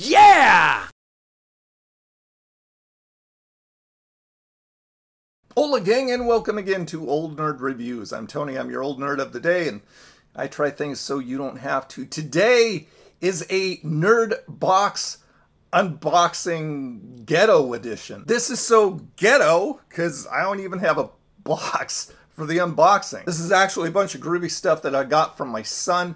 Yeah! Hola gang, and welcome again to Old Nerd Reviews. I'm Tony, I'm your old nerd of the day, and I try things so you don't have to. Today is a Nerd Box unboxing Ghetto edition. This is so ghetto because I don't even have a box for the unboxing. This is actually a bunch of groovy stuff that I got from my son.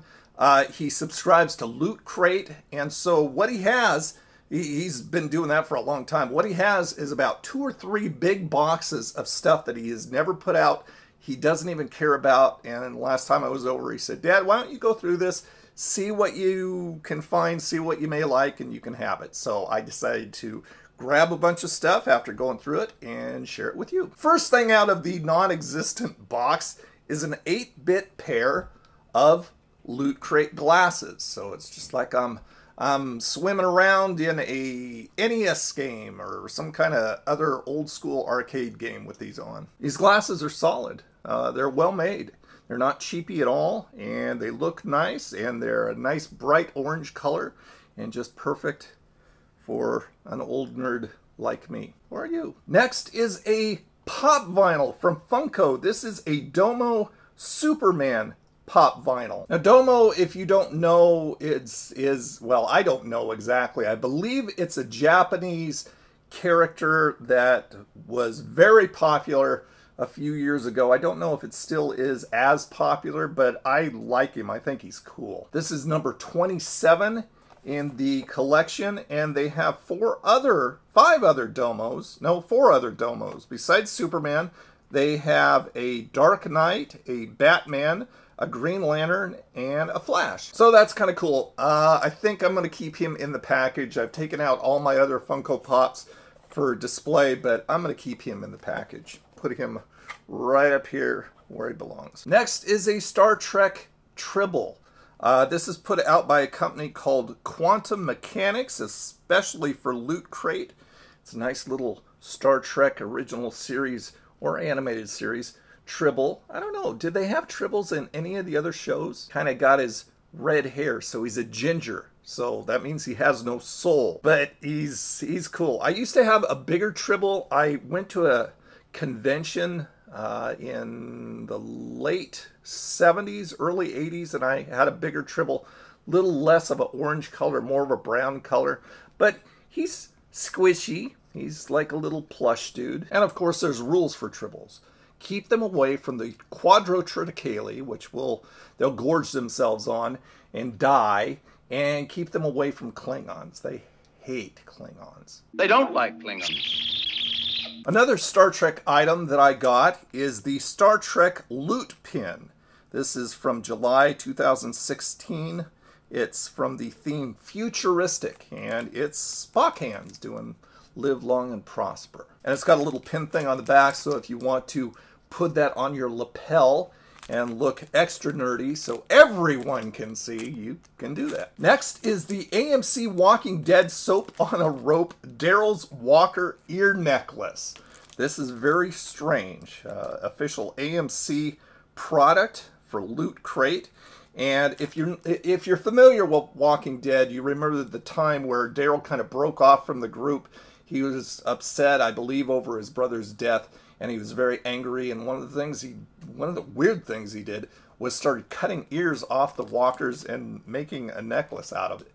He subscribes to Loot Crate, and so what he has, he's been doing that for a long time. What he has is about 2 or 3 big boxes of stuff that he has never put out. He doesn't even care about. And last time I was over, he said, "Dad, why don't you go through this, see what you can find, see what you may like, and you can have it." So I decided to grab a bunch of stuff after going through it and share it with you. First thing out of the non-existent box is an 8-bit pair of Loot Crate glasses. So it's just like I'm swimming around in a NES game or some kind of other old school arcade game with these on. These glasses are solid. They're well made. They're not cheapy at all, and they look nice, and they're a nice bright orange color and just perfect for an old nerd like me. Or you. Next is a pop vinyl from Funko. This is a Domo Superman pop vinyl. Now Domo, if you don't know, well, I don't know exactly. I believe it's a Japanese character that was very popular a few years ago. I don't know if it still is as popular, but I like him. I think he's cool. This is number 27 in the collection, and they have 4 other Domos. Besides Superman, they have a Dark Knight, a Batman, a Green Lantern, and a Flash. So that's kind of cool. I think I'm going to keep him in the package. I've taken out all my other Funko Pops for display, but I'm going to keep him in the package. Put him right up here where he belongs. Next is a Star Trek Tribble. This is put out by a company called Quantum Mechanics, especially for Loot Crate. It's a nice little Star Trek original series or animated series. Tribble. I don't know. Did they have Tribbles in any of the other shows? Kind of got his red hair, so he's a ginger. So that means he has no soul. But he's cool. I used to have a bigger Tribble. I went to a convention in the late 70s, early 80s, and I had a bigger Tribble. Little less of an orange color, more of a brown color. But he's squishy. He's like a little plush dude. And of course, there's rules for Tribbles. Keep them away from the quadrotriticale, which they'll gorge themselves on and die, and keep them away from Klingons. They hate Klingons. They don't like Klingons. Another Star Trek item that I got is the Star Trek Loot Pin. This is from July 2016. It's from the theme Futuristic, and it's Spock hands doing Live Long and Prosper. And it's got a little pin thing on the back, so if you want to put that on your lapel and look extra nerdy so everyone can see, you can do that. Next is the AMC Walking Dead Soap on a Rope Daryl's Walker ear necklace. This is very strange. Official AMC product for Loot Crate. And if you're familiar with Walking Dead, you remember the time where Daryl kind of broke off from the group. He was upset, I believe, over his brother's death, and he was very angry. And one of the weird things he did was started cutting ears off the walkers and making a necklace out of it.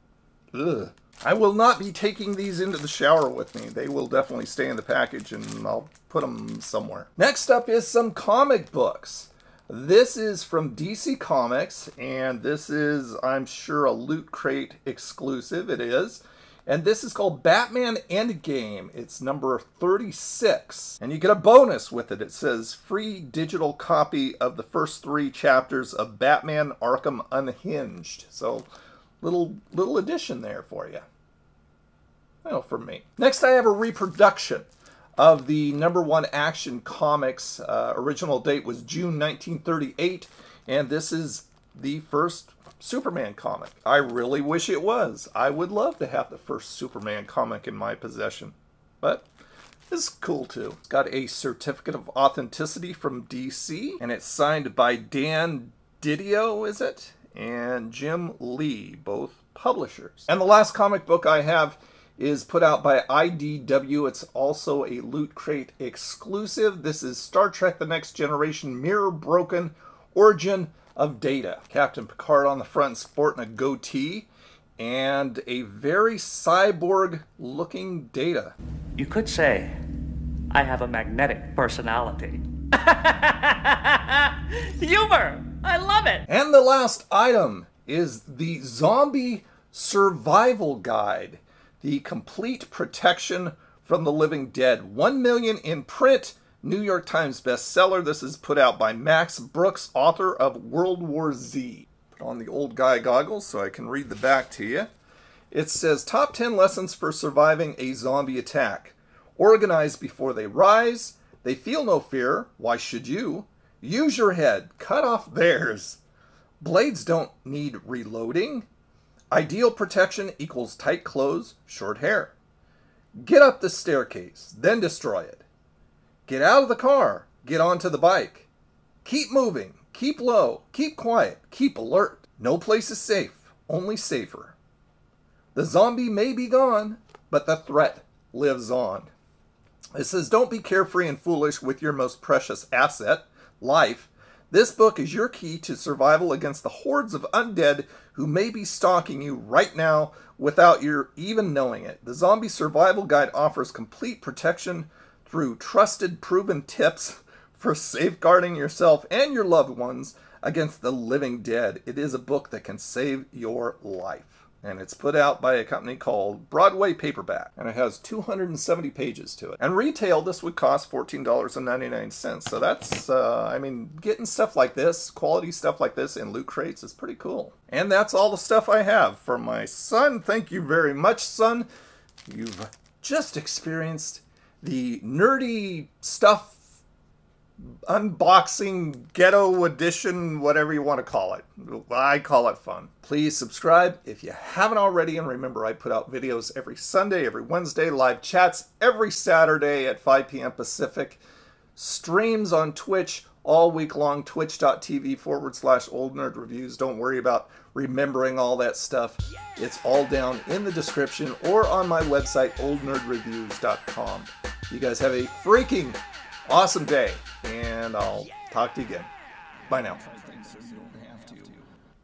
Ugh. I will not be taking these into the shower with me. They will definitely stay in the package, and I'll put them somewhere. Next up is some comic books. This is from DC Comics, and this is, I'm sure, a Loot Crate exclusive. It is. And this is called Batman Endgame. It's number 36. And you get a bonus with it. It says free digital copy of the first 3 chapters of Batman Arkham Unhinged. So little addition there for you. Well, for me. Next I have a reproduction of the #1 Action Comics. Original date was June 1938. And this is the first Superman comic. I really wish it was. I would love to have the first Superman comic in my possession. But it's cool too. It's got a certificate of authenticity from DC, and it's signed by Dan Didio, is it? And Jim Lee, both publishers. And the last comic book I have is put out by IDW. It's also a Loot Crate exclusive. This is Star Trek The Next Generation Mirror Broken Origin of Data. Captain Picard on the front sporting a goatee and a very cyborg looking Data. You could say I have a magnetic personality. Humor! I love it! And the last item is the Zombie Survival Guide. The Complete Protection from the Living Dead. 1 million in print. New York Times bestseller. This is put out by Max Brooks, author of World War Z. Put on the old guy goggles so I can read the back to you. It says, Top 10 Lessons for Surviving a Zombie Attack. Organize before they rise. They feel no fear. Why should you? Use your head. Cut off theirs. Blades don't need reloading. Ideal protection equals tight clothes, short hair. Get up the staircase, then destroy it. Get out of the car. Get onto the bike. Keep moving. Keep low. Keep quiet. Keep alert. No place is safe. Only safer. The zombie may be gone, but the threat lives on. It says, don't be carefree and foolish with your most precious asset, life. This book is your key to survival against the hordes of undead who may be stalking you right now without your even knowing it. The Zombie Survival Guide offers complete protection through trusted, proven tips for safeguarding yourself and your loved ones against the living dead. It is a book that can save your life. And it's put out by a company called Broadway Paperback. And it has 270 pages to it. And retail, this would cost $14.99. So that's, I mean, getting stuff like this, quality stuff like this in Loot Crates is pretty cool. And that's all the stuff I have for my son. Thank you very much, son. You've just experienced the nerdy stuff unboxing, Ghetto edition, whatever you want to call it. I call it fun. Please subscribe if you haven't already, and remember I put out videos every Sunday, every Wednesday, live chats every Saturday at 5 p.m. Pacific, streams on Twitch all week long, twitch.tv/oldnerdreviews. Don't worry about remembering all that stuff. It's all down in the description or on my website, oldnerdreviews.com. You guys have a freaking awesome day, and I'll talk to you again. Bye now.